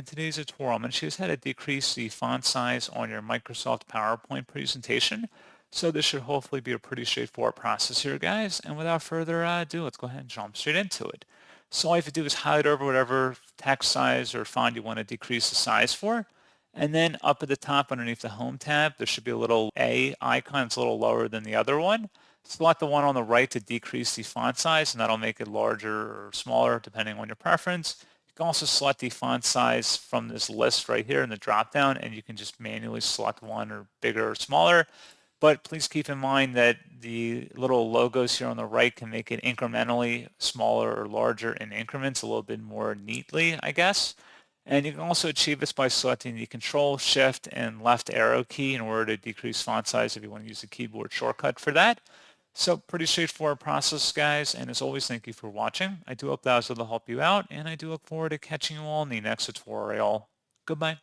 In today's tutorial, I'm going to show you how to decrease the font size on your Microsoft PowerPoint presentation. So this should hopefully be a pretty straightforward process here, guys. And without further ado, let's go ahead and jump straight into it. So all you have to do is highlight over whatever text size or font you want to decrease the size for. And then up at the top underneath the Home tab, there should be a little A icon. It's a little lower than the other one. Select the one on the right to decrease the font size, and that'll make it larger or smaller depending on your preference. You can also select the font size from this list right here in the drop-down, and you can just manually select one or bigger or smaller. But please keep in mind that the little logos here on the right can make it incrementally smaller or larger in increments a little bit more neatly, I guess. And you can also achieve this by selecting the Control, Shift, and left arrow key in order to decrease font size if you want to use the keyboard shortcut for that. So pretty straightforward process, guys, and as always, thank you for watching. I do hope that was able to help you out, and I do look forward to catching you all in the next tutorial. Goodbye.